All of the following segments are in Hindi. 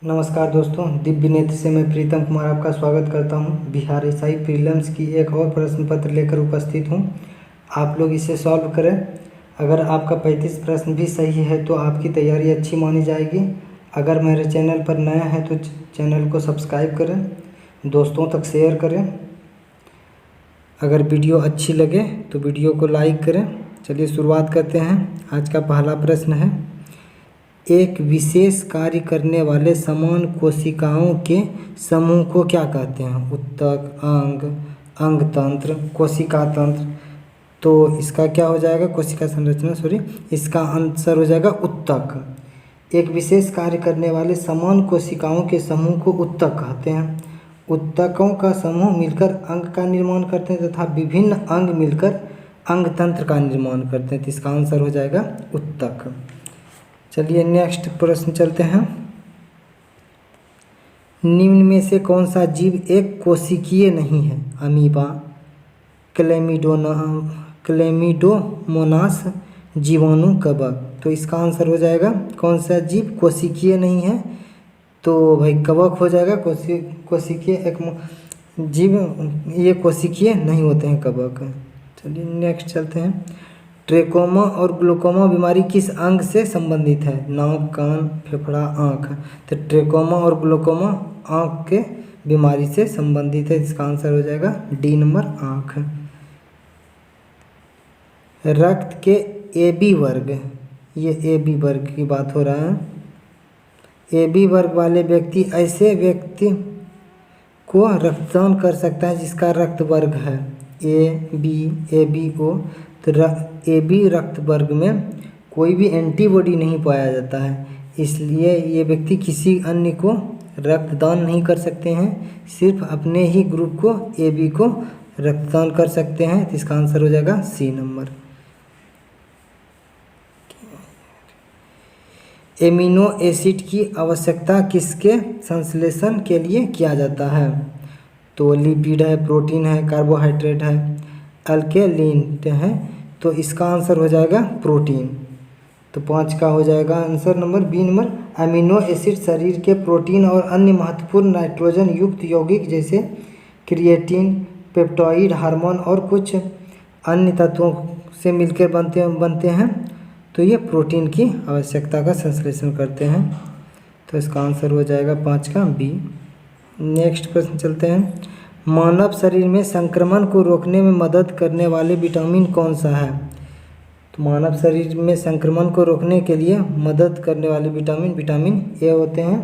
नमस्कार दोस्तों, दिव्य नेत्र से मैं प्रीतम कुमार आपका स्वागत करता हूं। बिहार एसआई प्रीलिम्स की एक और प्रश्न पत्र लेकर उपस्थित हूं। आप लोग इसे सॉल्व करें। अगर आपका 35 प्रश्न भी सही है तो आपकी तैयारी अच्छी मानी जाएगी। अगर मेरे चैनल पर नया है तो चैनल को सब्सक्राइब करें, दोस्तों तक शेयर करें। अगर वीडियो अच्छी लगे तो वीडियो को लाइक करें। चलिए शुरुआत करते हैं। आज का पहला प्रश्न है, एक विशेष कार्य करने वाले समान कोशिकाओं के समूह को क्या कहते हैं? उत्तक, अंग, अंग तंत्र, कोशिका तंत्र। तो इसका क्या हो जाएगा? कोशिका संरचना, इसका आंसर हो जाएगा उत्तक। एक विशेष कार्य करने वाले समान कोशिकाओं के समूह को उत्तक कहते हैं। उत्तकों का समूह मिलकर अंग का निर्माण करते हैं तथा विभिन्न अंग मिलकर अंग तंत्र का निर्माण करते हैं। तो इसका आंसर हो जाएगा उत्तक। चलिए नेक्स्ट प्रश्न चलते हैं। निम्न में से कौन सा जीव एक कोशिकीय नहीं है? अमीबा, क्लेमिडोमोनास, जीवाणु, कवक। तो इसका आंसर हो जाएगा कौन सा जीव कोशिकीय नहीं है? तो भाई कवक हो जाएगा। कोशिकीय एक जीव ये कोशिकीय नहीं होते हैं कवक। चलिए नेक्स्ट चलते हैं। ट्रेकोमा और ग्लूकोमा बीमारी किस अंग से संबंधित है? नाक, कान, फेफड़ा, आँख। तो ट्रेकोमा और ग्लूकोमा आँख के बीमारी से संबंधित है। इसका आंसर हो जाएगा डी नंबर, आँख। रक्त के AB वर्ग, ये AB वर्ग की बात हो रहा है। AB वर्ग वाले व्यक्ति ऐसे व्यक्ति को रक्तदान कर सकता है जिसका रक्त वर्ग है AB, ABO। तो AB रक्त वर्ग में कोई भी एंटीबॉडी नहीं पाया जाता है, इसलिए ये व्यक्ति किसी अन्य को रक्तदान नहीं कर सकते हैं, सिर्फ अपने ही ग्रुप को AB को रक्तदान कर सकते हैं। तो इसका आंसर हो जाएगा C नंबर। एमिनो एसिड की आवश्यकता किसके संश्लेषण के लिए किया जाता है? तो लिपिड है, प्रोटीन है, कार्बोहाइड्रेट है, अल्केलिन है। तो इसका आंसर हो जाएगा प्रोटीन। तो 5 का हो जाएगा answer number B number. Amino acid शरीर के प्रोटीन और अन्य महत्वपूर्ण नाइट्रोजन युक्त यौगिक जैसे क्रिएटिन, पेप्टाइड, हार्मोन और कुछ अन्य तत्वों से मिलकर बनते हैं। तो ये प्रोटीन की आवश्यकता का संश्लेषण करते हैं। तो इसका आंसर हो जाएगा 5 का बी। नेक्स्ट प्रश्न चलते हैं। मानव शरीर में संक्रमण को रोकने में मदद करने वाले विटामिन कौन सा है? तो मानव शरीर में संक्रमण को रोकने के लिए मदद करने वाले विटामिन ए होते हैं,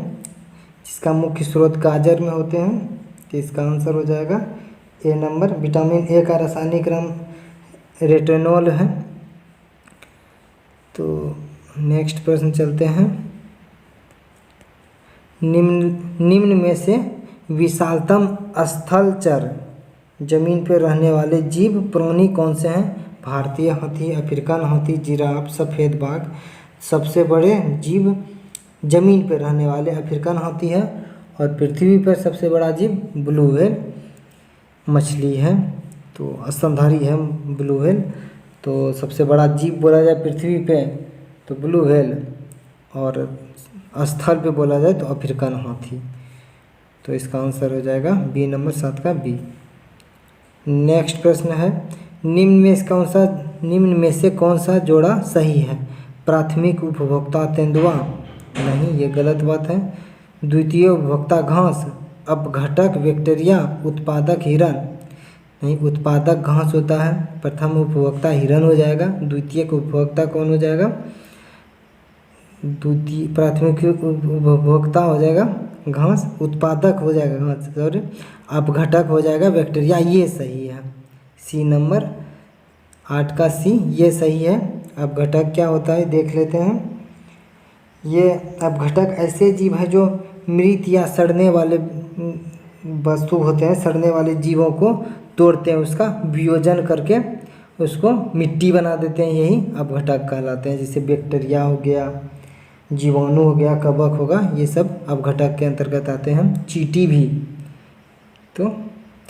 जिसका मुख्य स्रोत गाजर में होते हैं। तो इसका आंसर हो जाएगा ए नंबर। विटामिन ए का रासायनिक नाम रेटिनॉल है। तो नेक्स्ट प्रश्न चलते हैं। निम्न में से विशालतम स्थलचर जमीन पर रहने वाले जीव प्राणी कौन से हैं? भारतीय हाथी, अफ्रीकन हाथी, जिराफ, सफ़ेद बाघ। सबसे बड़े जीव जमीन पर रहने वाले अफ्रीकन हाथी है और पृथ्वी पर सबसे बड़ा जीव ब्लू व्हेल मछली है। तो स्तनधारी है ब्लू व्हेल। तो सबसे बड़ा जीव बोला जाए पृथ्वी पे तो ब्लू व्हेल, और स्थल पे बोला जाए तो अफ्रीकन हाथी। तो इसका आंसर हो जाएगा बी नंबर, 7 का बी। नेक्स्ट प्रश्न है। निम्न में से कौन सा जोड़ा सही है? प्राथमिक उपभोक्ता तेंदुआ, नहीं ये गलत बात है। द्वितीय उपभोक्ता घास, अपघटक बैक्टीरिया, उत्पादक हिरन, नहीं उत्पादक घास होता है। प्रथम उपभोक्ता हिरन हो जाएगा। द्वितीय उपभोक्ता कौन हो जाएगा? प्राथमिक उपभोक्ता हो जाएगा घास, उत्पादक हो जाएगा घास, सॉरी, अपघटक हो जाएगा बैक्टीरिया। ये सही है, सी नंबर, 8 का सी, ये सही है। अपघटक क्या होता है देख लेते हैं। ये अपघटक ऐसे जीव है जो मृत या सड़ने वाले वस्तु होते हैं, सड़ने वाले जीवों को तोड़ते हैं, उसका वियोजन करके उसको मिट्टी बना देते हैं, यही अपघटक कहलाते हैं। जैसे बैक्टीरिया हो गया, जीवाणु हो गया, कवक होगा, ये सब अपघटक के अंतर्गत आते हैं। चींटी भी। तो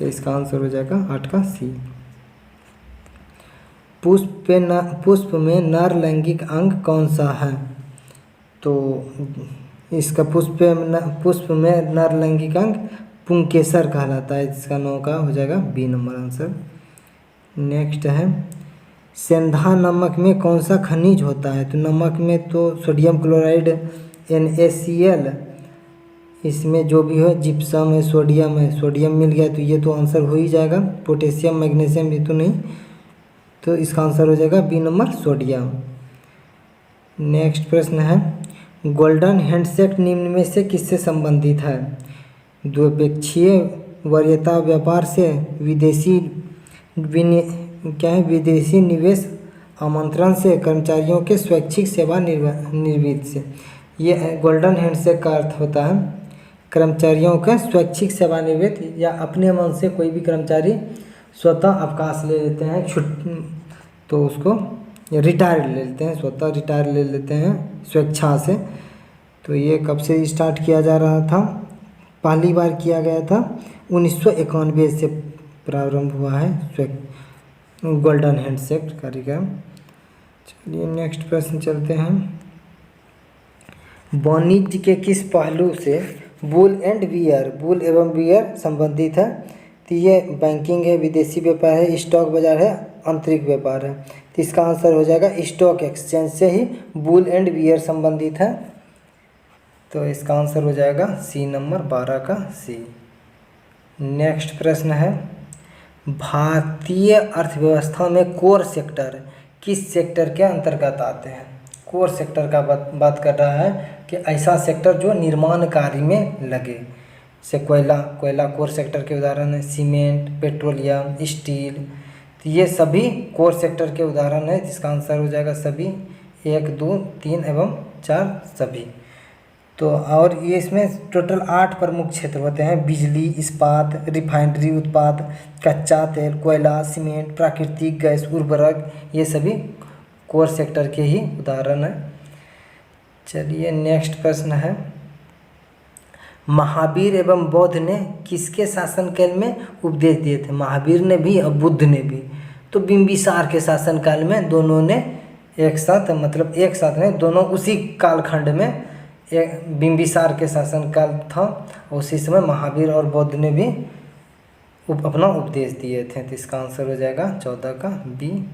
इसका आंसर हो जाएगा 8 का सी। पुष्प में नर लैंगिक अंग कौन सा है? तो इसका पुष्प में नर लैंगिक अंग पुंकेसर कहलाता है। इसका 9 का हो जाएगा बी नंबर आंसर। नेक्स्ट है सेंधा नमक में कौन सा खनिज होता है? तो नमक में तो सोडियम क्लोराइड NaCl, इसमें जो भी हो जिप्सम है, सोडियम मिल गया तो ये तो आंसर हो ही जाएगा। पोटेशियम मैग्नीशियम ये तो नहीं, तो इसका आंसर हो जाएगा बी नंबर सोडियम। नेक्स्ट प्रश्न है गोल्डन हैंडशेक निम्न में से किससे संबंधित है? द्विपक्षीय वरीयता व्यापार से, विदेशी निवेश आमंत्रण से, कर्मचारियों के स्वैच्छिक सेवा निवृत्ति से। ये गोल्डन हैंडशेक का अर्थ होता है कर्मचारियों का स्वैच्छिक सेवानिवृत्त या अपने मन से कोई भी कर्मचारी स्वतः अवकाश ले लेते हैं, तो उसको रिटायर ले लेते हैं, स्वतः रिटायर ले लेते हैं स्वेच्छा से। तो ये कब से स्टार्ट किया जा रहा था? पहली बार किया गया था 1991 से प्रारंभ हुआ है गोल्डन हैंडशेक कार्यक्रम। चलिए नेक्स्ट प्रश्न चलते हैं। वाणिज्य के किस पहलू से बुल एवं बियर संबंधित है? तो ये बैंकिंग है, विदेशी व्यापार है, स्टॉक बाजार है, आंतरिक व्यापार है। तो इसका आंसर हो जाएगा स्टॉक एक्सचेंज से ही बुल एंड बियर संबंधित है। तो इसका आंसर हो जाएगा सी नंबर 12 का सी। नेक्स्ट प्रश्न है भारतीय अर्थव्यवस्था में कोर सेक्टर किस सेक्टर के अंतर्गत आते हैं? कोर सेक्टर का बात कर रहा है कि ऐसा सेक्टर जो निर्माण कार्य में लगे, जैसे कोयला कोर सेक्टर के उदाहरण है, सीमेंट, पेट्रोलियम, स्टील, तो ये सभी कोर सेक्टर के उदाहरण है। जिसका आंसर हो जाएगा सभी 1, 2, 3 एवं 4 सभी। तो और ये इसमें टोटल 8 प्रमुख क्षेत्र होते हैं। बिजली, इस्पात, रिफाइनरी उत्पाद, कच्चा तेल, कोयला, सीमेंट, प्राकृतिक गैस, उर्वरक, ये सभी कोर सेक्टर के ही उदाहरण हैं। चलिए नेक्स्ट प्रश्न है महावीर एवं बुद्ध ने किसके शासनकाल में उपदेश दिए थे? महावीर ने भी और बुद्ध ने भी। तो बिंबिसार के शासनकाल में दोनों ने एक साथ में दोनों उसी कालखंड में बिंबिसार के शासनकाल था, उसी समय महावीर और बुद्ध ने भी अपना उपदेश दिए थे। तो इसका आंसर हो जाएगा 14 का बी।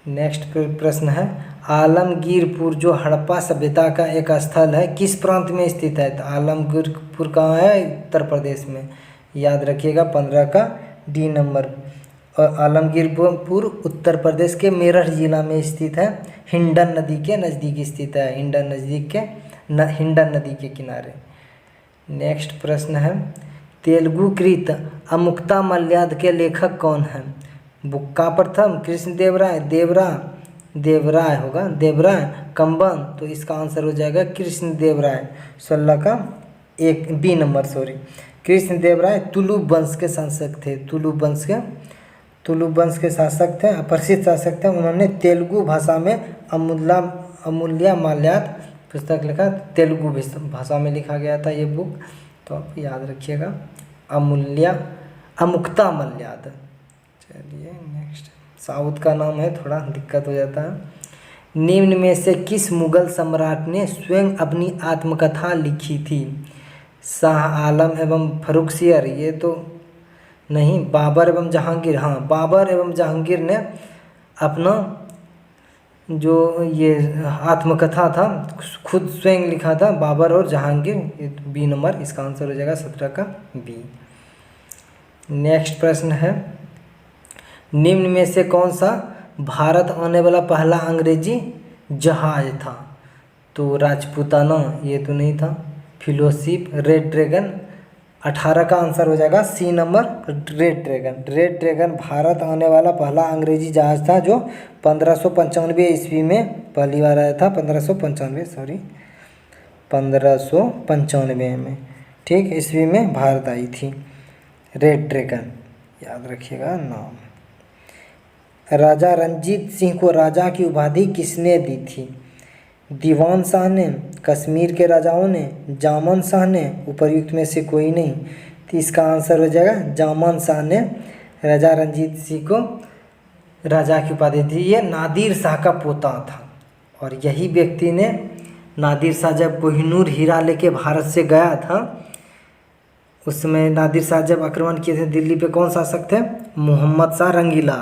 नेक्स्ट प्रश्न है आलमगीरपुर जो हड़प्पा सभ्यता का एक स्थल है किस प्रांत में स्थित है? तो आलमगीरपुर कहाँ है? उत्तर प्रदेश में। याद रखिएगा 15 का डी नंबर। और आलमगीरपुर उत्तर प्रदेश के मेरठ जिला में स्थित है, हिंडन नदी के नज़दीक स्थित है, हिंडन नदी के किनारे। नेक्स्ट प्रश्न है तेलुगु कृत अमुक्तमाल्याद के लेखक कौन है? बुक्का प्रथम, कृष्णदेवराय, देवराय होगा, देवराय, कंबन। तो इसका आंसर हो जाएगा कृष्णदेवराय। 16 का एक बी नंबर कृष्णदेवराय तुलु वंश के शासक थे। तुलु वंश के शासक थे, प्रसिद्ध शासक थे। उन्होंने तेलुगु भाषा में अमूल्यामाल्याद पुस्तक लिखा। तेलुगु भाषा में लिखा गया था ये बुक, तो आप याद रखिएगा अमुक्तमाल्याद। चलिए नेक्स्ट साउथ का नाम है, थोड़ा दिक्कत हो जाता है। निम्न में से किस मुगल सम्राट ने स्वयं अपनी आत्मकथा लिखी थी? शाह आलम एवं फर्रुखसियर, ये तो नहीं। बाबर एवं जहांगीर, हाँ बाबर एवं जहांगीर ने अपना जो ये आत्मकथा था खुद स्वयं लिखा था, बाबर और जहांगीर। बी नंबर इसका आंसर हो जाएगा 17 का बी। नेक्स्ट प्रश्न है निम्न में से कौन सा भारत आने वाला पहला अंग्रेजी जहाज था? तो राजपूताना, ये तो नहीं था। Fellowship, red dragon. 18 का आंसर हो जाएगा C number red dragon Bharat आने वाला पहला अंग्रेजी जहाज था जो 1595 ईस्वी में पहली बार आया था। 1595 में, ठीक, ईस्वी में भारत आई थी रेड ड्रैगन, याद रखिएगा नाम। राजा रंजीत सिंह को राजा की उपाधि किसने दी थी? दीवान शाह ने, कश्मीर के राजाओं ने, जामन शाह ने, उपर्युक्त में से कोई नहीं। तो इसका आंसर हो जाएगा जामन शाह ने राजा रंजीत सिंह को राजा की उपाधि दी। ये नादिर शाह का पोता था और यही व्यक्ति ने नादिर शाह जब कोहिनूर हीरा लेके भारत से गया था, उस समय नादिर शाह जब आक्रमण किए थे दिल्ली पे, कौन शासक थे? मोहम्मद शाह रंगीला,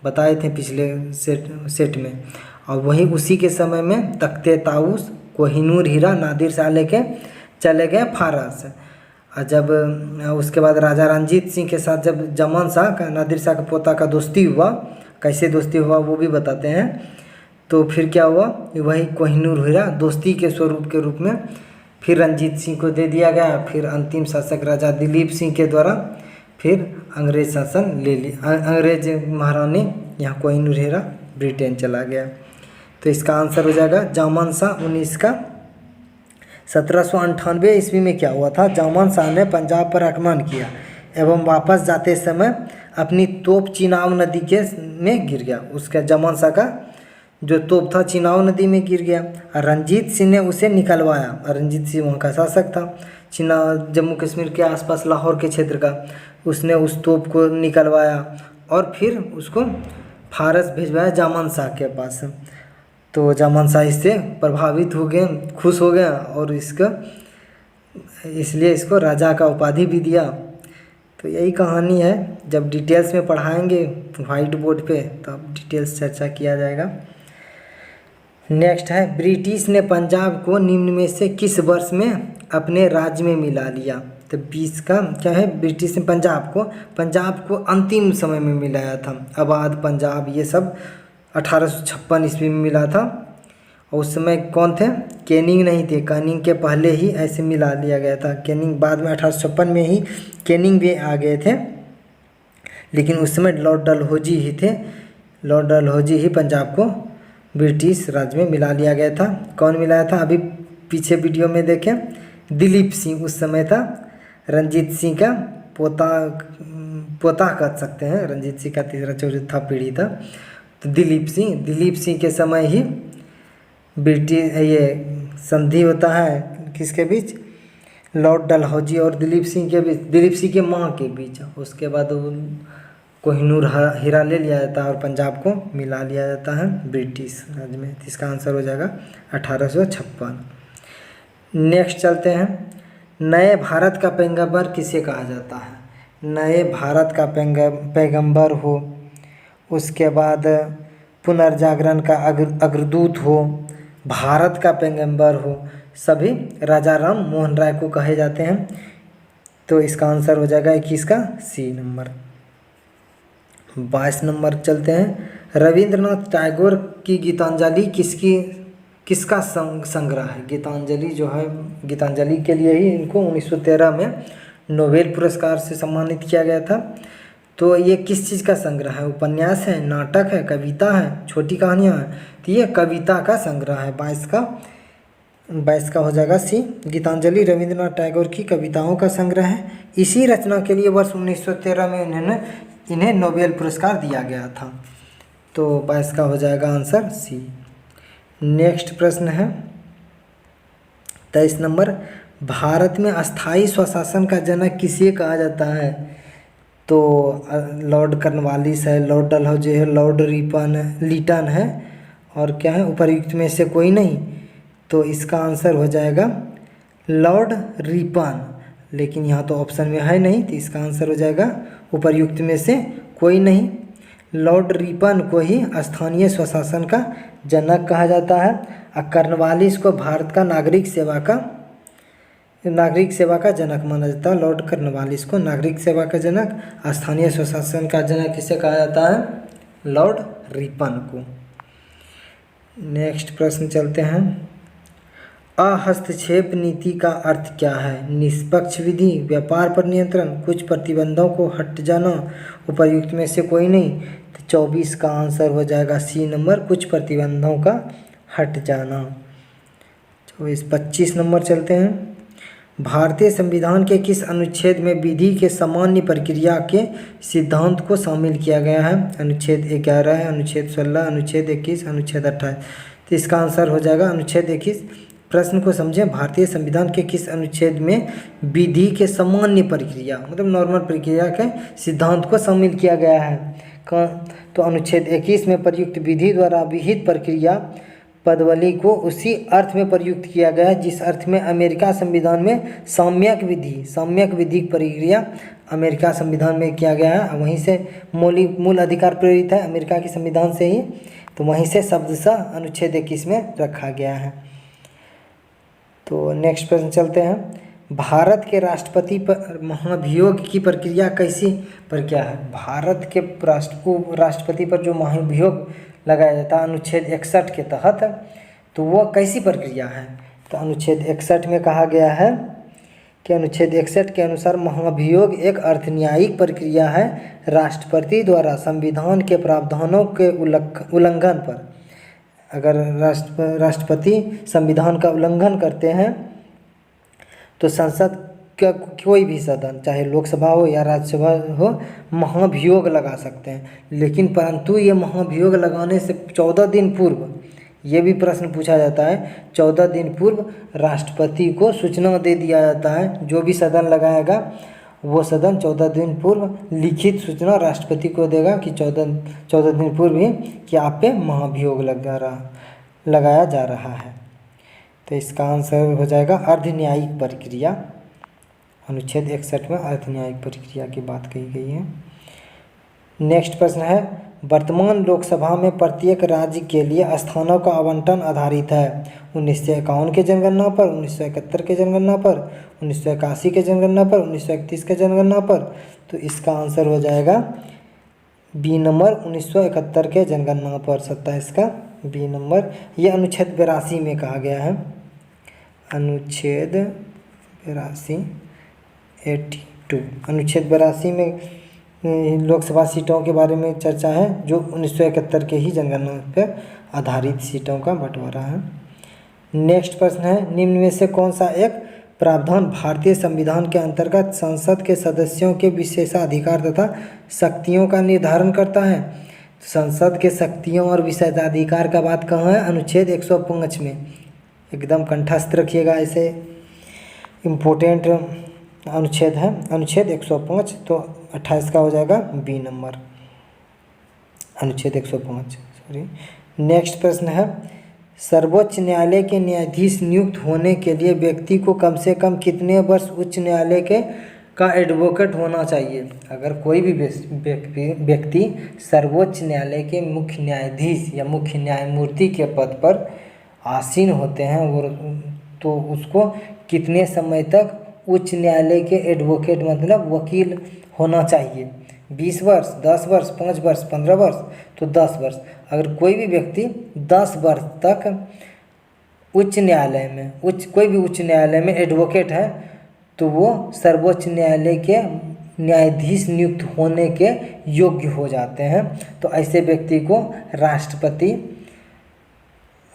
बताए थे पिछले सेट में। और वहीं उसी के समय में तख्ते ताऊस, कोहिनूर हीरा नादिर शाह लेके चले गए फारस। और जब उसके बाद राजा रंजीत सिंह के साथ जब जमान शाह का, नादिर शाह का पोता का दोस्ती हुआ, कैसे दोस्ती हुआ वो भी बताते हैं। तो फिर क्या हुआ, वही कोहिनूर हीरा दोस्ती के स्वरूप के रूप में फिर रंजीत सिंह को दे दिया गया। फिर अंतिम शासक राजा दिलीप सिंह के द्वारा फिर अंग्रेज शासन ले लिया, अंग्रेज महारानी यहाँ कोहिनूर हीरा ब्रिटेन चला गया। तो इसका आंसर हो जाएगा जामान शाह 1798 ईस्वी में क्या हुआ था? जामान शाह ने पंजाब पर आक्रमण किया एवं वापस जाते समय अपनी तोप चिनाब नदी के में गिर गया। उसका जामान शाह का जो तोप था चिनाब नदी में गिर गया और रंजीत सिंह ने उसे निकलवाया। और रंजीत सिंह वहाँ का शासक था, जम्मू कश्मीर के आसपास लाहौर के क्षेत्र का। उसने उस तोप को निकलवाया और फिर उसको फारस भिजवाया जामान शाह के पास। तो जामान शाह इससे प्रभावित हो गए, खुश हो गया और इसलिए इसको राजा का उपाधि भी दिया। तो यही कहानी है, जब डिटेल्स में पढ़ाएंगे वाइट बोर्ड पे तब डिटेल्स चर्चा किया जाएगा। नेक्स्ट है, ब्रिटिश ने पंजाब को निम्न में से किस वर्ष में अपने राज्य में मिला लिया? तो 20 का क्या है, ब्रिटिश ने पंजाब को अंतिम समय में मिलाया था। अवध, पंजाब ये सब 1856 ईस्वी में मिला था। और उस समय कौन थे? कैनिंग नहीं थे, कैनिंग के पहले ही ऐसे मिला लिया गया था। कैनिंग बाद में 1856 में ही कैनिंग भी आ गए थे, लेकिन उस समय लॉर्ड डलहौजी ही थे। लॉर्ड डलहौजी ही पंजाब को ब्रिटिश राज्य में मिला लिया गया था। कौन मिलाया था? अभी पीछे वीडियो में देखें, दिलीप सिंह उस समय था, रंजीत सिंह का पोता कह सकते हैं, रंजीत सिंह का तीसरा चौथा पीढ़ी था। तो दिलीप सिंह के समय ही ब्रिटिश ये संधि होता है किसके बीच? लॉर्ड डलहौजी और दिलीप सिंह के बीच, दिलीप सिंह के माँ के बीच। उसके बाद कोहिनूर हीरा ले लिया जाता है और पंजाब को मिला लिया जाता है ब्रिटिश राज्य में। इसका आंसर हो जाएगा 1856। नेक्स्ट चलते हैं, नए भारत का पैगंबर किसे कहा जाता है? नए भारत का पैगंबर हो, उसके बाद पुनर्जागरण का अग्रदूत हो, भारत का पैगंबर हो, सभी राजा राम मोहन राय को कहे जाते हैं। तो इसका आंसर हो जाएगा 21 का सी नंबर। 22 नंबर चलते हैं, रविंद्रनाथ टैगोर की गीतांजलि किसका संग्रह है? गीतांजलि जो है, गीतांजलि के लिए ही इनको 1913 में नोबेल पुरस्कार से सम्मानित किया गया था। तो ये किस चीज़ का संग्रह है? उपन्यास है, नाटक है, कविता है, छोटी कहानियाँ हैं? तो ये कविता का संग्रह है। 22 का हो जाएगा सी। गीतांजलि रविंद्रनाथ टैगोर की कविताओं का संग्रह है। इसी रचना के लिए वर्ष 1913 में इन्हें नोबेल पुरस्कार दिया गया था। तो 22 का हो जाएगा आंसर सी। नेक्स्ट प्रश्न है 23 नंबर, भारत में अस्थाई स्वशासन का जनक किसे कहा जाता है? तो लॉर्ड कॉर्नवालिस है, लॉर्ड डलहौजी है, लॉर्ड लीटन है और क्या है, उपर्युक्त में से कोई नहीं। तो इसका आंसर हो जाएगा लॉर्ड रिपन, लेकिन यहाँ तो ऑप्शन में है नहीं, तो इसका आंसर हो जाएगा उपर्युक्त में से कोई नहीं। लॉर्ड रिपन को ही स्थानीय स्वशासन का जनक कहा जाता है और कॉर्नवालिस को भारत का नागरिक सेवा का जनक माना जाता है। लॉर्ड कॉर्नवालिस को नागरिक सेवा का जनक, स्थानीय स्वशासन का जनक किसे कहा जाता है? लॉर्ड रिपन को। नेक्स्ट प्रश्न चलते हैं, अहस्तक्षेप नीति का अर्थ क्या है? निष्पक्ष विधि, व्यापार पर नियंत्रण, कुछ प्रतिबंधों को हट जाना, उपर्युक्त में से कोई नहीं। तो 24 का आंसर हो जाएगा सी नंबर, कुछ प्रतिबंधों का हट जाना। 25 नंबर चलते हैं, भारतीय संविधान के किस अनुच्छेद में विधि के सामान्य प्रक्रिया के सिद्धांत को शामिल किया गया है? अनुच्छेद 11 है, अनुच्छेद 16, अनुच्छेद 21, अनुच्छेद 28। तो इसका आंसर हो जाएगा अनुच्छेद 21। प्रश्न को समझें, भारतीय संविधान के किस अनुच्छेद में विधि के सामान्य प्रक्रिया मतलब नॉर्मल प्रक्रिया के सिद्धांत को शामिल किया गया है? तो अनुच्छेद 21 में प्रयुक्त विधि द्वारा विहित प्रक्रिया पदावली को उसी अर्थ में प्रयुक्त किया गया है जिस अर्थ में अमेरिका संविधान में साम्यक विधिक प्रक्रिया अमेरिका संविधान में किया गया है। वहीं से मूल अधिकार प्रेरित है अमेरिका के संविधान से ही, तो वहीं से शब्दशः अनुच्छेद 21 में रखा गया है। तो नेक्स्ट प्रश्न चलते हैं। भारत के राष्ट्रपति पर महाभियोग की प्रक्रिया कैसी प्रक्रिया है? भारत के राष्ट्रपति पर जो महाभियोग लगाया जाता है अनुच्छेद 61 के तहत, तो वो कैसी प्रक्रिया है? तो अनुच्छेद 61 में कहा गया है कि अनुच्छेद 61 के अनुसार महाभियोग एक अर्थन्यायिक प्रक्रिया है। राष्ट्रपति द्वारा संविधान के प्रावधानों के उल्लंघन पर, अगर राष्ट्रपति संविधान का उल्लंघन करते हैं तो संसद का कोई भी सदन, चाहे लोकसभा हो या राज्यसभा हो, महाभियोग लगा सकते हैं। लेकिन परंतु ये महाभियोग लगाने से 14 दिन पूर्व, ये भी प्रश्न पूछा जाता है, 14 दिन पूर्व राष्ट्रपति को सूचना दे दिया जाता है। जो भी सदन लगाएगा वो सदन 14 दिन पूर्व लिखित सूचना राष्ट्रपति को देगा कि 14 दिन पूर्व ही कि आप पे महाभियोग लगाया जा रहा है। तो इसका आंसर हो जाएगा अर्धन्यायिक प्रक्रिया। अनुच्छेद 61 में अर्धन्यायिक प्रक्रिया की बात कही गई है। नेक्स्ट प्रश्न है, वर्तमान लोकसभा में प्रत्येक राज्य के लिए स्थानों का आवंटन आधारित है 1951 के जनगणना पर, 1971 के जनगणना पर, 1981 के जनगणना पर, 1931 के जनगणना पर। तो इसका आंसर हो जाएगा बी नंबर 1971 के जनगणना पर, 27 का बी नंबर। ये अनुच्छेद 82 में कहा गया है, अनुच्छेद 82 82 अनुच्छेद 82 में लोकसभा सीटों के बारे में चर्चा है जो 1971 के ही जनगणना पर आधारित सीटों का बंटवारा है। नेक्स्ट प्रश्न है, निम्न में से कौन सा एक प्रावधान भारतीय संविधान के अंतर्गत संसद के सदस्यों के विशेषाधिकार तथा शक्तियों का निर्धारण करता है? संसद के शक्तियों और विशेषाधिकार का बात कहाँ है? अनुच्छेद 105 में। एकदम कंठस्थ रखिएगा, ऐसे इम्पोर्टेंट अनुच्छेद है, अनुच्छेद 105। तो 28 का हो जाएगा बी नंबर, अनुच्छेद 105 सॉरी। नेक्स्ट प्रश्न है, सर्वोच्च न्यायालय के न्यायाधीश नियुक्त होने के लिए व्यक्ति को कम से कम कितने वर्ष उच्च न्यायालय का एडवोकेट होना चाहिए? अगर कोई भी व्यक्ति सर्वोच्च न्यायालय के मुख्य न्यायाधीश या मुख्य न्यायमूर्ति के पद पर आसीन होते हैं और तो उसको कितने समय तक उच्च न्यायालय के एडवोकेट मतलब वकील होना चाहिए? 20 वर्ष, 10 वर्ष, 5 वर्ष, 15 वर्ष? तो 10 वर्ष। अगर कोई भी व्यक्ति 10 वर्ष तक उच्च न्यायालय में कोई भी उच्च न्यायालय में एडवोकेट है तो वो सर्वोच्च न्यायालय के न्यायाधीश नियुक्त होने के योग्य हो जाते हैं। तो ऐसे व्यक्ति को राष्ट्रपति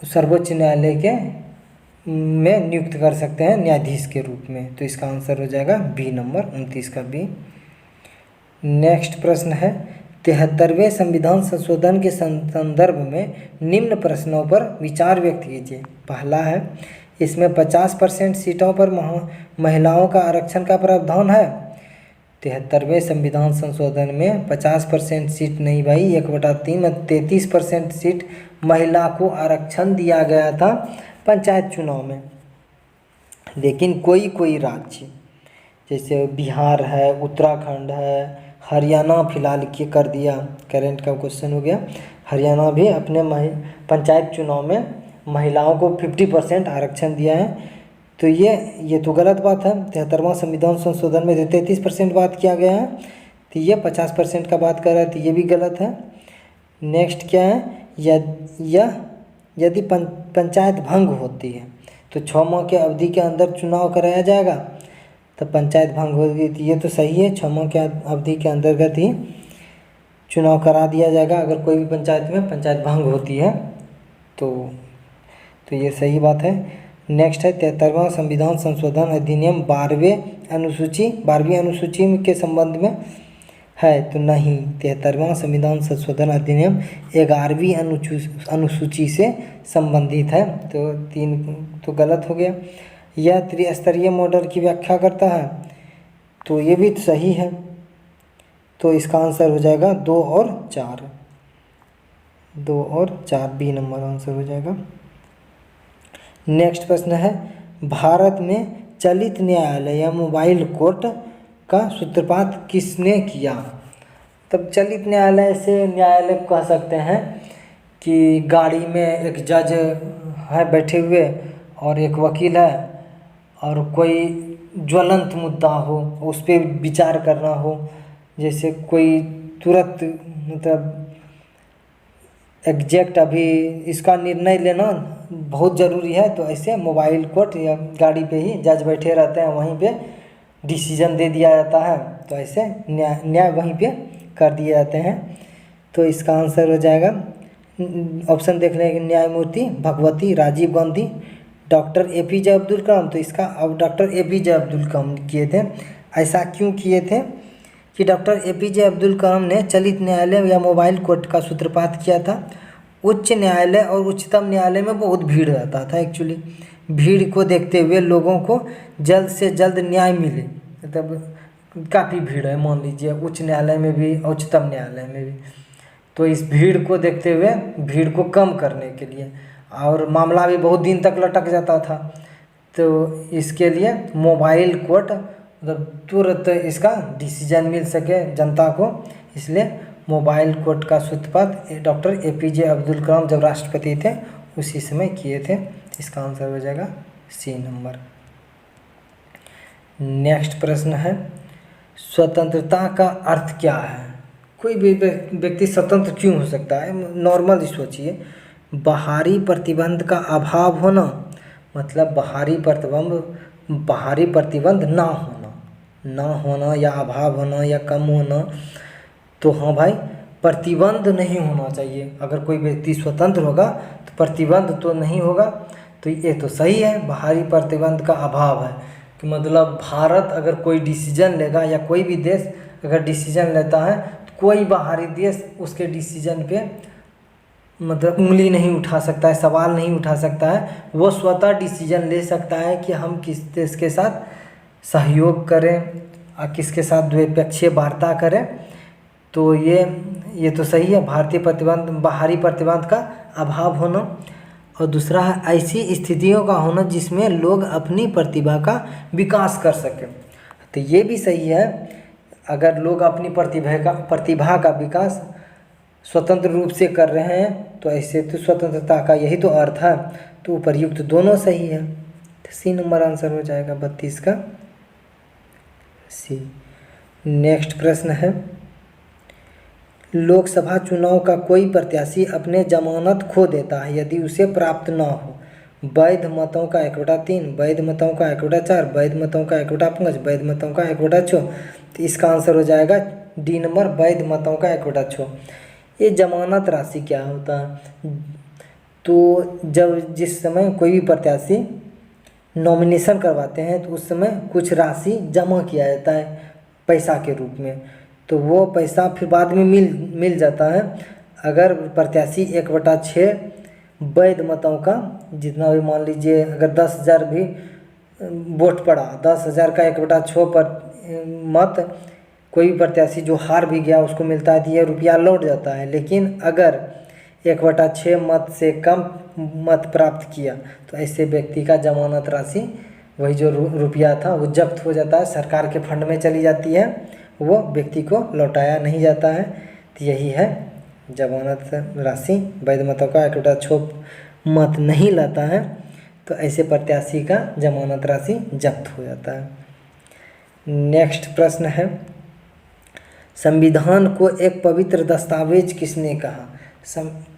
सर्वोच्च न्यायालय के में नियुक्त कर सकते हैं न्यायाधीश के रूप में। तो इसका आंसर हो जाएगा बी नंबर, 29 का बी। नेक्स्ट प्रश्न है, 73वें संविधान संशोधन के संदर्भ में निम्न प्रश्नों पर विचार व्यक्त कीजिए। पहला है, इसमें 50% सीटों पर महिलाओं का आरक्षण का प्रावधान है। 73वें संविधान संशोधन में 50% सीट नहीं भाई, 1/3 में 33% सीट महिला को आरक्षण दिया गया था पंचायत चुनाव में। लेकिन कोई राज्य जैसे बिहार है, उत्तराखंड है, हरियाणा फिलहाल के कर दिया, करंट का क्वेश्चन हो गया, हरियाणा भी अपने पंचायत चुनाव में महिलाओं को 50% आरक्षण दिया है। तो ये तो गलत बात है। 73वां संविधान संशोधन में 33% बात किया गया है, तो ये 50% का बात कर रहा है, तो ये भी गलत है। नेक्स्ट क्या है, यदि पंचायत भंग होती है तो 6 माह के अवधि के अंदर चुनाव कराया जाएगा, तो पंचायत भंग होगी तो ये तो सही है, 6 माह के अवधि के अंतर्गत ही चुनाव करा दिया जाएगा। अगर कोई भी पंचायत में पंचायत भंग होती है तो ये सही बात है। नेक्स्ट है, 73वां संविधान संशोधन अधिनियम 12वीं अनुसूची के संबंध में है तो नहीं। 73वां संविधान संशोधन अधिनियम 11वीं अनुसूची से संबंधित है, तो 3 तो गलत हो गया। यह त्रिस्तरीय मॉडल की व्याख्या करता है, तो ये भी सही है। तो इसका आंसर हो जाएगा 2 और 4, 2 और 4 बी नंबर आंसर हो जाएगा। नेक्स्ट प्रश्न है, भारत में चलित न्यायालय या मोबाइल कोर्ट का सूत्रपात किसने किया? तब चलित न्यायालय से न्यायालय कह सकते हैं कि गाड़ी में एक जज है बैठे हुए और एक वकील है, और कोई ज्वलंत मुद्दा हो उस पर विचार करना हो, जैसे कोई तुरंत मतलब एग्जैक्ट अभी इसका निर्णय लेना बहुत ज़रूरी है, तो ऐसे मोबाइल कोर्ट या गाड़ी पे ही जज बैठे रहते हैं, वहीं पे डिसीजन दे दिया जाता है। तो ऐसे न्याय वहीं पे कर दिए जाते हैं। तो इसका आंसर हो जाएगा ऑप्शन देख लेंगे, न्यायमूर्ति भगवती राजीव गांधी, डॉक्टर APJ अब्दुल कलाम। तो इसका अब डॉक्टर APJ अब्दुल कलाम किए थे। ऐसा क्यों किए थे कि डॉक्टर APJ अब्दुल कलाम ने चलित न्यायालय या मोबाइल कोर्ट का सूत्रपात किया था। उच्च न्यायालय और उच्चतम न्यायालय में बहुत भीड़ रहता था। एक्चुअली भीड़ को देखते हुए लोगों को जल्द से जल्द न्याय मिले, मतलब काफ़ी भीड़ है मान लीजिए उच्च न्यायालय में भी और उच्चतम न्यायालय में भी। तो इस भीड़ को देखते हुए, भीड़ को कम करने के लिए, और मामला भी बहुत दिन तक लटक जाता था, तो इसके लिए मोबाइल कोर्ट मतलब तुरंत इसका डिसीजन मिल सके जनता को, इसलिए मोबाइल कोर्ट का सूत्रपात डॉक्टर APJ अब्दुल कलाम जब राष्ट्रपति थे उसी समय किए थे। इसका आंसर हो जाएगा C नंबर। नेक्स्ट प्रश्न है, स्वतंत्रता का अर्थ क्या है? कोई भी व्यक्ति स्वतंत्र क्यों हो सकता है? नॉर्मल सोचिए, बाहरी प्रतिबंध का अभाव होना, मतलब बाहरी प्रतिबंध ना होना या अभाव होना या कम होना। तो हाँ भाई, प्रतिबंध नहीं होना चाहिए। अगर कोई व्यक्ति स्वतंत्र होगा तो प्रतिबंध तो नहीं होगा, तो ये तो सही है। बाहरी प्रतिबंध का अभाव है कि मतलब भारत अगर कोई डिसीजन लेगा या कोई भी देश अगर डिसीजन लेता है तो कोई बाहरी देश उसके डिसीजन पे मतलब उंगली नहीं उठा सकता है, सवाल नहीं उठा सकता है। वो स्वतः डिसीजन ले सकता है कि हम किस देश के साथ सहयोग करें और किसके साथ द्विपक्षीय वार्ता करें। तो ये तो सही है, बाहरी प्रतिबंध का अभाव होना। और दूसरा है ऐसी स्थितियों का होना जिसमें लोग अपनी प्रतिभा का विकास कर सकें। तो ये भी सही है, अगर लोग अपनी प्रतिभा का विकास स्वतंत्र रूप से कर रहे हैं तो ऐसे तो स्वतंत्रता का यही तो अर्थ है। तो उपर्युक्त दोनों सही है, तो C नंबर आंसर हो जाएगा 32 का C। नेक्स्ट प्रश्न है, लोकसभा चुनाव का कोई प्रत्याशी अपने जमानत खो देता है यदि उसे प्राप्त न हो। वैध मतों का 1/3, वैध मतों का 1/4, वैध मतों का 1/5, वैध मतों का 1/6। तो इसका आंसर हो जाएगा D नंबर, वैध मतों का 1/6। ये जमानत राशि क्या होता है? तो जिस समय कोई भी प्रत्याशी नॉमिनेशन करवाते हैं तो उस समय कुछ राशि जमा किया जाता है पैसा के रूप में, तो वो पैसा फिर बाद में मिल जाता है। अगर प्रत्याशी 1/6 वैध मतों का जितना भी, मान लीजिए अगर 10,000 भी वोट पड़ा, 10,000 का 1/6 पर मत कोई भी प्रत्याशी जो हार भी गया उसको मिलता है, तो ये रुपया लौट जाता है। लेकिन अगर 1/6 मत से कम मत प्राप्त किया तो ऐसे व्यक्ति का जमानत राशि, वही जो रुपया था वो जब्त हो जाता है, सरकार के फंड में चली जाती है, वो व्यक्ति को लौटाया नहीं जाता है। तो यही है जमानत राशि। वैध मतों का 1/6 मत नहीं लाता है तो ऐसे प्रत्याशी का जमानत राशि जब्त हो जाता है। नेक्स्ट प्रश्न है, संविधान को एक पवित्र दस्तावेज किसने कहा?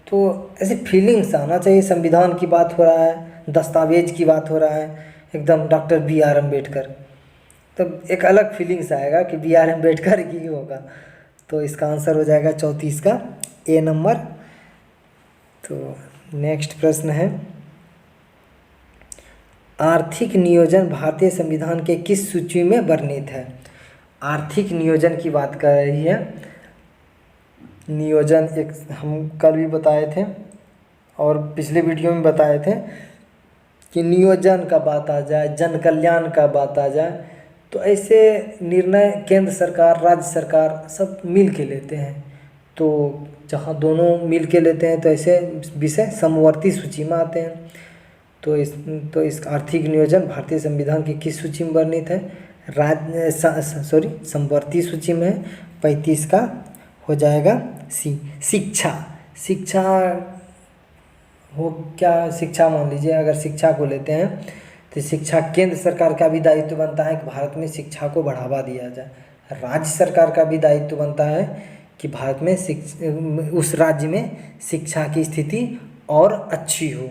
तो ऐसे फीलिंग्स आना चाहिए, संविधान की बात हो रहा है, दस्तावेज की बात हो रहा है, एकदम डॉक्टर BR अम्बेडकर, तब एक अलग फीलिंग्स आएगा कि BR अम्बेडकर की होगा। तो इसका आंसर हो जाएगा 34 का A नंबर। तो नेक्स्ट प्रश्न है, आर्थिक नियोजन भारतीय संविधान के किस सूची में वर्णित है? आर्थिक नियोजन की बात कर रही है। नियोजन एक हम कल भी बताए थे और पिछले वीडियो में बताए थे कि नियोजन का बात आ जाए, जन कल्याण का बात आ जाए, तो ऐसे निर्णय केंद्र सरकार, राज्य सरकार सब मिल के लेते हैं। तो जहाँ दोनों मिल के लेते हैं तो ऐसे विषय समवर्ती सूची में आते हैं। तो इस आर्थिक नियोजन भारतीय संविधान की किस सूची में वर्णित है? समवर्ती सूची में 35 का हो जाएगा सी। शिक्षा हो क्या? शिक्षा मान लीजिए, अगर शिक्षा को लेते हैं तो शिक्षा केंद्र सरकार का भी दायित्व बनता है कि भारत में शिक्षा को बढ़ावा दिया जाए। राज्य सरकार का भी दायित्व बनता है कि भारत में उस राज्य में शिक्षा की स्थिति और अच्छी हो।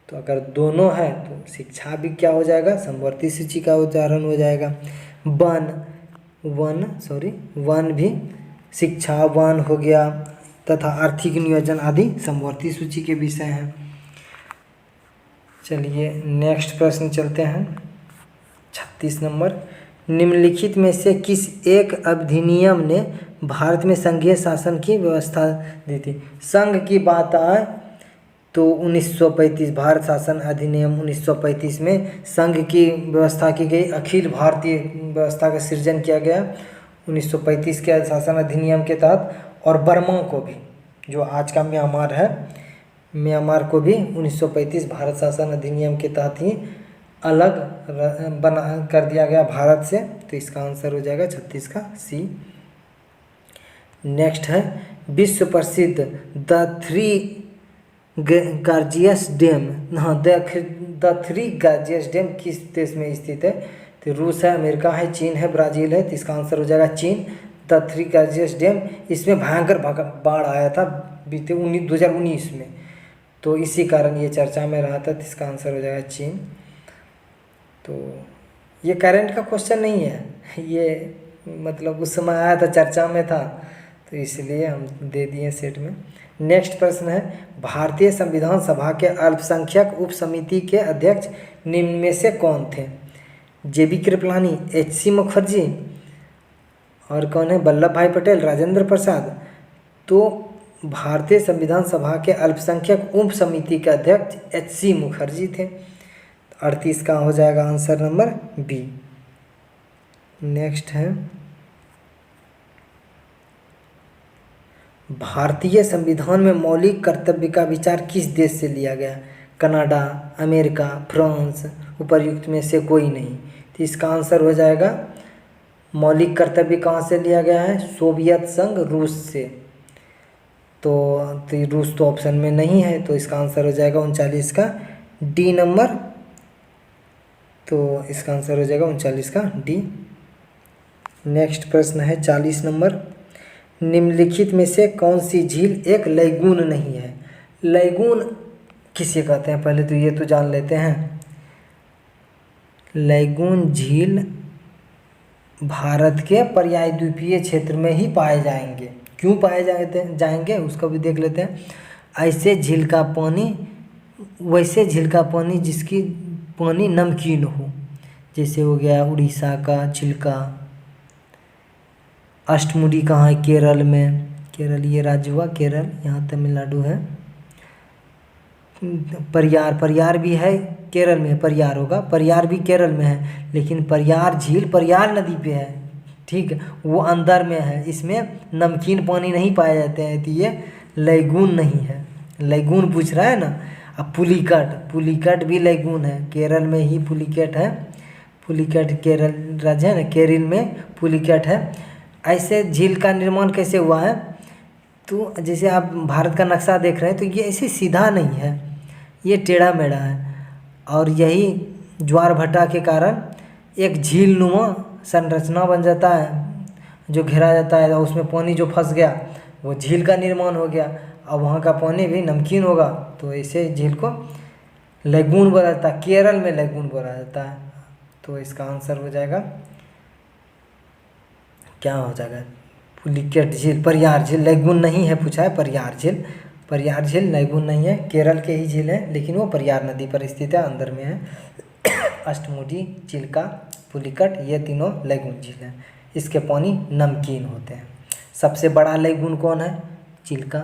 तो अगर दोनों है तो शिक्षा भी क्या हो जाएगा? समवर्ती सूची का उदाहरण हो जाएगा। वन भी शिक्षा, वन हो गया तथा आर्थिक नियोजन आदि समवर्ती सूची के विषय हैं। चलिए नेक्स्ट प्रश्न चलते हैं। 36 नंबर, निम्नलिखित में से किस एक अधिनियम ने भारत में संघीय शासन की व्यवस्था दी थी? संघ की बात आए तो 1935 भारत शासन अधिनियम 1935 में संघ की व्यवस्था की गई, अखिल भारतीय व्यवस्था का सृजन किया गया 1935 के शासन अधिनियम के तहत। और बर्मा को भी, जो आज का म्यांमार है, म्यांमार को भी 1935 भारत शासन अधिनियम के तहत ही अलग बना कर दिया गया भारत से। तो इसका आंसर हो जाएगा 36 का सी। नेक्स्ट है, विश्व प्रसिद्ध द थ्री गार्जियस डैम। हाँ, द थ्री गार्जियस डैम किस देश में स्थित है? तो रूस है, अमेरिका है, चीन है, ब्राज़ील है। तो इसका आंसर हो जाएगा चीन। द थ्री गार्जियस डैम, इसमें भयंकर बाढ़ आया था बीते 2019 में, तो इसी कारण ये चर्चा में रहा था। तो इसका आंसर हो जाएगा चीन। तो ये करंट का क्वेश्चन नहीं है, ये मतलब उस समय आया था, चर्चा में था, तो इसलिए हम दे दिए सेट में। नेक्स्ट प्रश्न है, भारतीय संविधान सभा के अल्पसंख्यक उप समिति के अध्यक्ष निम्न में से कौन थे? JB कृपलानी, HC मुखर्जी, और कौन है? वल्लभ भाई पटेल, राजेंद्र प्रसाद। तो भारतीय संविधान सभा के अल्पसंख्यक उप समिति के अध्यक्ष HC मुखर्जी थे। 38 का हो जाएगा आंसर नंबर बी। नेक्स्ट है, भारतीय संविधान में मौलिक कर्तव्य का विचार किस देश से लिया गया? कनाडा, अमेरिका, फ्रांस, उपर्युक्त में से कोई नहीं। तो इसका आंसर हो जाएगा, मौलिक कर्तव्य कहाँ से लिया गया है? सोवियत संघ, रूस से। तो रूस तो ऑप्शन में नहीं है, तो इसका आंसर हो जाएगा 39 का डी नंबर। तो इसका आंसर हो जाएगा 39 का डी। नेक्स्ट प्रश्न है 40 नंबर, निम्नलिखित में से कौन सी झील एक लैगून नहीं है? लैगून किसे कहते हैं? पहले तो ये तो जान लेते हैं। लैगून झील भारत के पर्याय द्वीपीय क्षेत्र में ही पाए जाएंगे। क्यों पाए जाएंगे उसको भी देख लेते हैं। वैसे झील का पानी जिसकी पानी नमकीन हो, जैसे हो गया उड़ीसा का चिल्का। अष्टमुडी कहाँ है? केरल में। केरल ये राज्य हुआ केरल, यहाँ तमिलनाडु है। परियार भी है केरल में, परियार होगा, परियार भी केरल में है, लेकिन परियार झील परियार नदी पे है, ठीक है, वो अंदर में है, इसमें नमकीन पानी नहीं पाए जाते हैं, तो ये लैगून नहीं है। लैगून पूछ रहा है ना। अब पुलिकट भी लैगून है, केरल में ही पुलिकट है। पुलिकट केरल राज्य है ना, केरल में पुलिकट है। ऐसे झील का निर्माण कैसे हुआ है? तो जैसे आप भारत का नक्शा देख रहे हैं, तो ये ऐसे सीधा नहीं है, ये टेढ़ा मेढ़ा है, और यही ज्वार भाटा के कारण एक झील नुमा संरचना बन जाता है, जो घेरा जाता है, और उसमें पानी जो फंस गया वो झील का निर्माण हो गया, और वहाँ का पानी भी नमकीन होगा, तो ऐसे झील को लैगून बोला जाता है। केरल में लैगून बोला जाता है। तो इसका आंसर हो जाएगा, क्या हो जाएगा? पुलिकट झील, परियार झील। लैगून नहीं है पूछा है, परियार झील लैगून नहीं है, केरल के ही झील है, लेकिन वो परियार नदी पर स्थित है, अंदर में है। अष्टमुडी, चिल्का, पुलिकट, ये तीनों लैगून झील हैं, इसके पानी नमकीन होते हैं। सबसे बड़ा लैगून कौन है? चिल्का।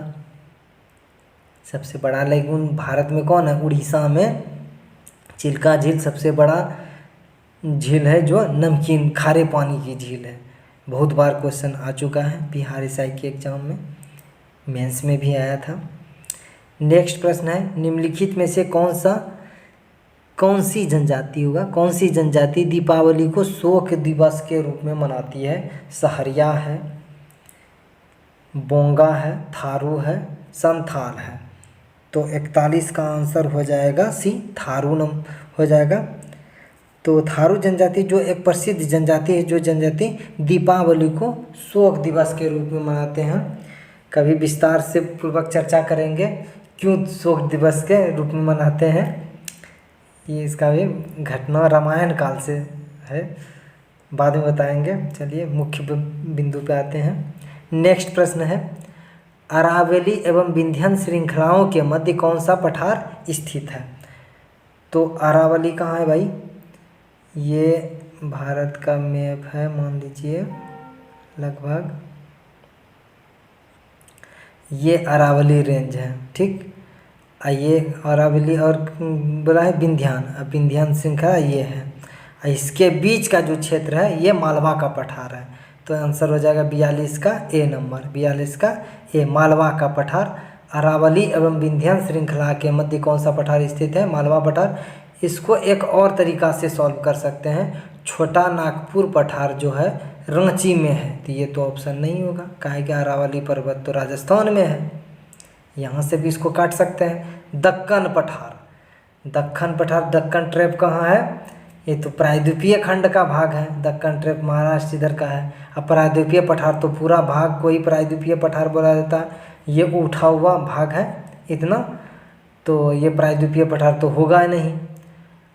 सबसे बड़ा लैगून भारत में कौन है? उड़ीसा में चिल्का झील सबसे बड़ा झील है, जो नमकीन खारे पानी की झील है। बहुत बार क्वेश्चन आ चुका है बिहार एसआई के एग्जाम में, मेंस में भी आया था। नेक्स्ट प्रश्न है, निम्नलिखित में से कौन सा कौन सी जनजाति होगा, कौन सी जनजाति दीपावली को शोक दिवस के रूप में मनाती है? सहरिया है, बोंगा है, थारू है, संथाल है। तो 41 का आंसर हो जाएगा सी, थारू नाम हो जाएगा। तो थारू जनजाति जो एक प्रसिद्ध जनजाति है, जो जनजाति दीपावली को शोक दिवस के रूप में मनाते हैं। कभी विस्तार से पूर्वक चर्चा करेंगे क्यों शोक दिवस के रूप में मनाते हैं। ये इसका भी घटना रामायण काल से है, बाद में बताएंगे। चलिए मुख्य बिंदु पे आते हैं। नेक्स्ट प्रश्न है, अरावली एवं विंध्य श्रृंखलाओं के मध्य कौन सा पठार स्थित है? तो अरावली कहाँ है भाई? ये भारत का मैप है, मान लीजिए लगभग ये अरावली रेंज है, ठीक। ये अरावली और बोला है विंध्यान, अब विंध्यान श्रृंखला ये है। इसके बीच का जो क्षेत्र है ये मालवा का पठार है। तो आंसर हो जाएगा 42 का ए नंबर, 42 का ए, मालवा का पठार। अरावली एवं विंध्यान श्रृंखला के मध्य कौन सा पठार स्थित है? मालवा पठार। इसको एक और तरीका से सॉल्व कर सकते हैं, छोटा नागपुर पठार जो है रांची में है। तो ये तो ऑप्शन नहीं होगा, काहे कि अरावली पर्वत तो राजस्थान में है, यहाँ से भी इसको काट सकते हैं। दक्कन पठार, दक्कन पठार, दक्कन ट्रैप कहाँ है? ये तो प्रायद्वीपीय खंड का भाग है। दक्कन ट्रैप महाराष्ट्र इधर का है। अब प्रायद्वीपीय पठार तो पूरा भाग कोई प्रायद्वीपीय पठार बोला जाता है, ये उठा हुआ भाग है इतना, तो ये प्रायद्वीपीय पठार तो होगा ही नहीं।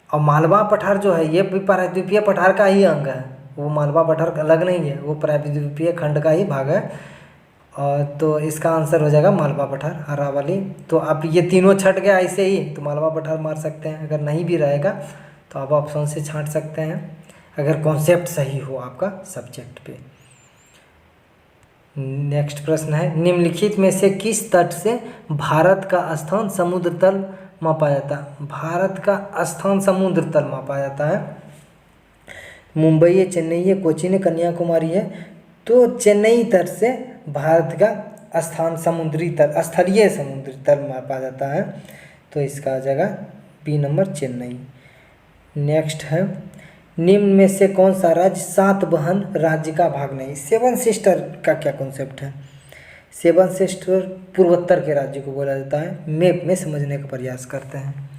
और मालवा पठार जो है ये भी प्रायद्वीपीय पठार का ही अंग है, वो मालवा पठार अलग नहीं है, वो प्रायद्वीपीय खंड का ही भाग है। और तो इसका आंसर हो जाएगा मालवा पठार, अरावली। तो अब ये तीनों छट गया ऐसे ही, तो मालवा पठार मार सकते हैं। अगर नहीं भी रहेगा तो आप ऑप्शन से छांट सकते हैं, अगर कॉन्सेप्ट सही हो आपका सब्जेक्ट पे। नेक्स्ट प्रश्न है, निम्नलिखित में से किस तट से भारत का स्थान समुद्र तल मापा जाता है? भारत का स्थान समुद्र तल मापा जाता है। मुंबई है, चेन्नई है, कोचीन है, कन्याकुमारी है। तो चेन्नई तट से भारत का स्थान समुद्री तल, स्थलीय समुद्री तल मापा जाता है। तो इसका आ जाएगा बी नंबर, चेन्नई। नेक्स्ट है, निम्न में से कौन सा राज्य सात बहन राज्य का भाग नहीं? सेवन सिस्टर का क्या कॉन्सेप्ट है? सेवन सिस्टर पूर्वोत्तर के राज्य को बोला जाता है। मैप में समझने का प्रयास करते हैं।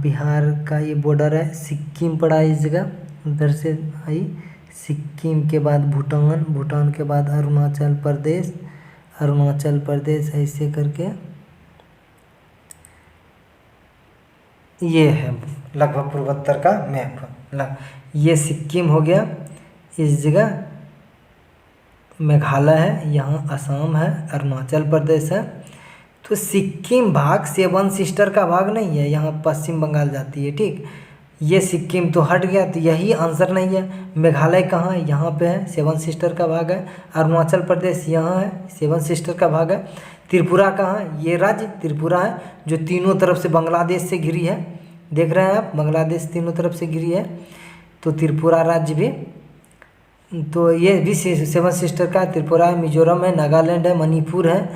बिहार का ये बॉर्डर है, सिक्किम पड़ा इस जगह, उधर से आई सिक्किम के बाद भूटान, भूटान के बाद अरुणाचल प्रदेश, अरुणाचल प्रदेश ऐसे करके ये है लगभग पूर्वोत्तर का मैप। ये सिक्किम हो गया, इस जगह मेघालय है, यहाँ असम है, अरुणाचल प्रदेश है। तो सिक्किम भाग सेवन सिस्टर का भाग नहीं है, यहाँ पश्चिम बंगाल जाती है, ठीक। ये सिक्किम तो हट गया, तो यही आंसर नहीं है। मेघालय कहाँ है? यहाँ पे है, सेवन सिस्टर का भाग है। अरुणाचल प्रदेश यहाँ है, सेवन सिस्टर का भाग है। त्रिपुरा कहाँ है? ये राज्य त्रिपुरा है, जो तीनों तरफ से बांग्लादेश से घिरी है। देख रहे हैं आप, बांग्लादेश तीनों तरफ से घिरी है। तो त्रिपुरा राज्य भी, तो ये भी सेवन सिस्टर का, त्रिपुरा है, मिजोरम है, नागालैंड है, मणिपुर है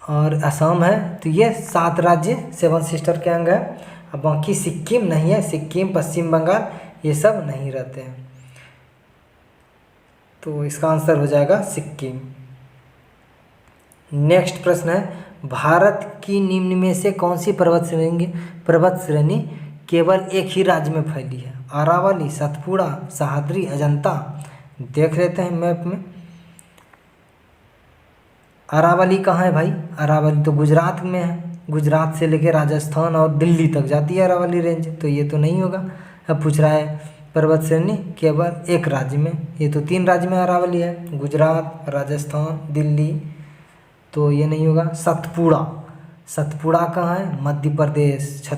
और असम है। तो ये 7 राज्य सेवन सिस्टर के अंग है। अब बाकी सिक्किम नहीं है, सिक्किम, पश्चिम बंगाल ये सब नहीं रहते हैं। तो इसका आंसर हो जाएगा सिक्किम। नेक्स्ट प्रश्न है, भारत की निम्न में से कौन सी पर्वत श्रेणी केवल एक ही राज्य में फैली है? अरावली, सतपुड़ा, सह्याद्री, अजंता। देख लेते हैं मैप में। अरावली कहाँ है भाई? अरावली तो गुजरात में है, गुजरात से लेकर राजस्थान और दिल्ली तक जाती है अरावली रेंज, तो ये तो नहीं होगा। अब पूछ रहा है पर्वत श्रेणी केवल एक राज्य में, ये तो 3 राज्य में अरावली है, गुजरात, राजस्थान, दिल्ली, तो ये नहीं होगा। सतपुड़ा, सतपुड़ा कहाँ है? मध्य प्रदेश,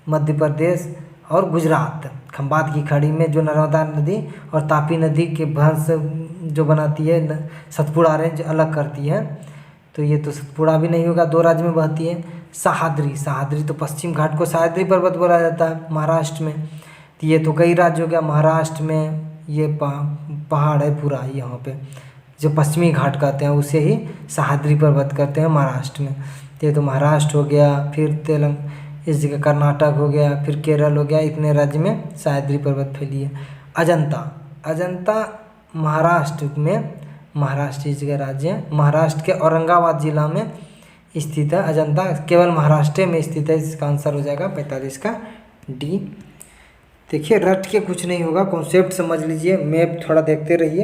मध्य प्रदेश और गुजरात, खंबात की खाड़ी में जो नर्मदा नदी और तापी नदी के भंस जो बनाती है, सतपुड़ा रेंज अलग करती है, तो ये तो सतपुड़ा भी नहीं होगा, 2 राज्य में बहती है। सह्याद्री, सह्याद्री तो पश्चिम घाट को सह्याद्री पर्वत बोला जाता है महाराष्ट्र में, तो ये तो कई राज्य हो गया। महाराष्ट्र में ये पहाड़ है पूरा, यहाँ पे जो पश्चिमी घाट कहते हैं उसे ही सह्याद्री पर्वत कहते हैं महाराष्ट्र में। ये तो महाराष्ट्र हो गया। फिर इस जगह कर्नाटक हो गया, फिर केरल हो गया, इतने राज्य में सह्याद्री पर्वत फैली है। अजंता महाराष्ट्र में, महाराष्ट्र इस जगह राज्य है, महाराष्ट्र के औरंगाबाद जिला में स्थित है। अजंता केवल महाराष्ट्र में स्थित है। इसका आंसर हो जाएगा 45 का डी। देखिए रट के कुछ नहीं होगा, कॉन्सेप्ट समझ लीजिए, मैप थोड़ा देखते रहिए,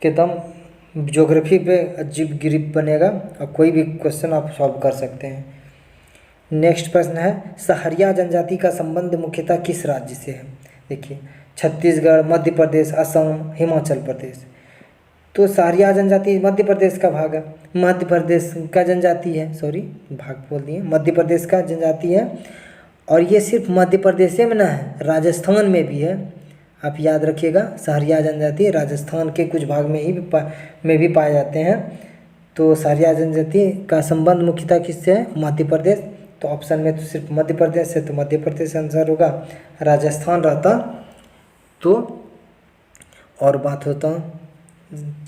एकदम ज्योग्राफी पे अजीब गिरिप बनेगा और कोई भी क्वेश्चन आप सॉल्व कर सकते हैं। नेक्स्ट प्रश्न है, सहरिया जनजाति का संबंध मुख्यतः किस राज्य से है? देखिए छत्तीसगढ़, मध्य प्रदेश, असम, हिमाचल प्रदेश। तो सहरिया जनजाति मध्य प्रदेश का भाग है, मध्य प्रदेश का जनजाति है, सॉरी भाग बोल दिए, मध्य प्रदेश का जनजाति है। और ये सिर्फ मध्य प्रदेश में ना है, राजस्थान में भी है, आप याद रखिएगा। सहरिया जनजाति राजस्थान के कुछ भाग में भी पाए जाते हैं। तो सहरिया जनजाति का संबंध मुख्यतः किससे है? मध्य प्रदेश। तो ऑप्शन में तो सिर्फ मध्य प्रदेश है, तो मध्य प्रदेश आंसर होगा। राजस्थान रहता तो और बात होता,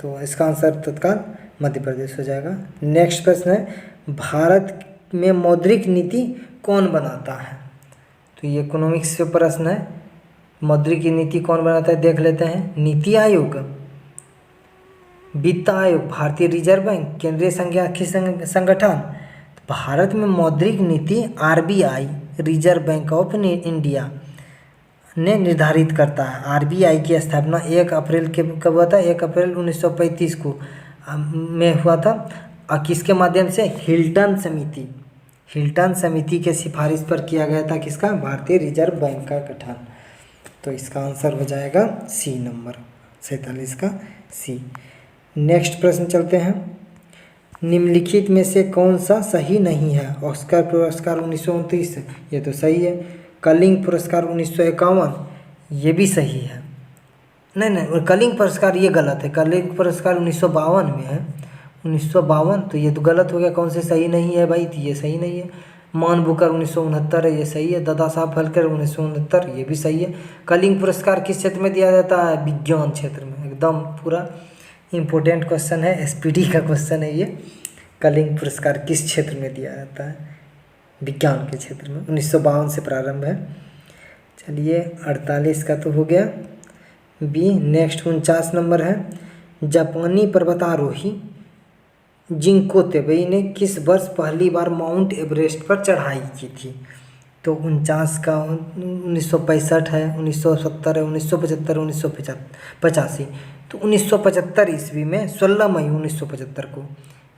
तो इसका आंसर तत्काल मध्य प्रदेश हो जाएगा। नेक्स्ट प्रश्न है, भारत में मौद्रिक नीति कौन बनाता है? तो ये इकोनॉमिक्स से प्रश्न है, मौद्रिक नीति कौन बनाता है देख लेते हैं। नीति आयोग, वित्त आयोग, भारतीय रिजर्व बैंक, केंद्रीय सांख्यिकी संगठन। भारत में मौद्रिक नीति RBI, reserve bank of India ने निर्धारित करता है। आरबीआई की स्थापना 1 अप्रैल के कब हुआ था? 1 अप्रैल 1935 को में हुआ था। और किसके माध्यम से? हिल्टन समिति के सिफारिश पर किया गया था। किसका? भारतीय रिजर्व बैंक का गठन। तो इसका आंसर हो जाएगा सी नंबर 47 का सी। नेक्स्ट प्रश्न चलते हैं, निम्नलिखित में से कौन सा सही नहीं है? ऑस्कर पुरस्कार 1929, ये तो सही है। कलिंग पुरस्कार 1951, ये भी सही है। नहीं, कलिंग पुरस्कार ये गलत है। कलिंग पुरस्कार 1952 में है, 1952, तो ये तो गलत हो गया। कौन से सही नहीं है भाई? तो ये सही नहीं है। मान बुकर 1969 है, ये सही है। दादा साहब फाल्के 1969, ये भी सही है। कलिंग पुरस्कार किस क्षेत्र में दिया जाता है? विज्ञान क्षेत्र में। एकदम पूरा इम्पोर्टेंट क्वेश्चन है, एसपीडी का क्वेश्चन है ये। कलिंग पुरस्कार किस क्षेत्र में दिया जाता है? विज्ञान के क्षेत्र में। 1952 से प्रारंभ है। चलिए 48 का तो हो गया बी। नेक्स्ट 49 नंबर है, जापानी पर्वतारोही जिंको तेबई ने किस वर्ष पहली बार माउंट एवरेस्ट पर चढ़ाई की थी? तो 49 का 1965 है, 1970 है, 1975, 1985। तो 1975 ईस्वी में 16 मई 1975 को,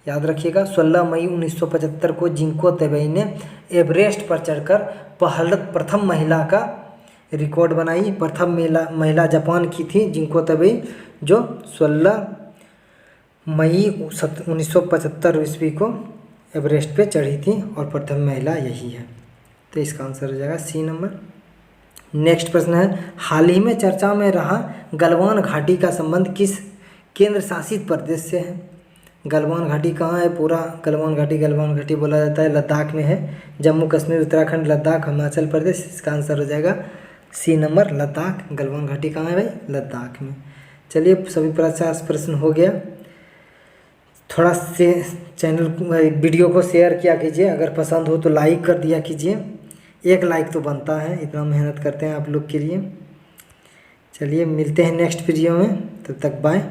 याद रखिएगा, 16 मई 1975 को जिंको तेबई ने एवरेस्ट पर चढ़कर प्रथम महिला का रिकॉर्ड बनाई। प्रथम महिला जापान की थी जिंको तेबई, जो 16 मई 1975 ईस्वी को एवरेस्ट पे चढ़ी थी और प्रथम महिला यही है। तो इसका आंसर हो जाएगा सी नंबर। नेक्स्ट प्रश्न है, हाल ही में चर्चा में रहा गलवान घाटी का संबंध किस केंद्र शासित प्रदेश से है? गलवान घाटी कहाँ है? पूरा गलवान घाटी बोला जाता है, लद्दाख में है। जम्मू कश्मीर, उत्तराखंड, लद्दाख, हिमाचल प्रदेश। इसका आंसर हो जाएगा सी नंबर, लद्दाख। गलवान घाटी कहाँ है भाई? लद्दाख में। चलिए सभी 50 प्रश्न हो गया। थोड़ा से चैनल वीडियो को शेयर किया कीजिए, अगर पसंद हो तो लाइक कर दिया कीजिए। एक लाइक तो बनता है, इतना मेहनत करते हैं आप लोग के लिए। चलिए मिलते हैं नेक्स्ट वीडियो में, तब तक बाय।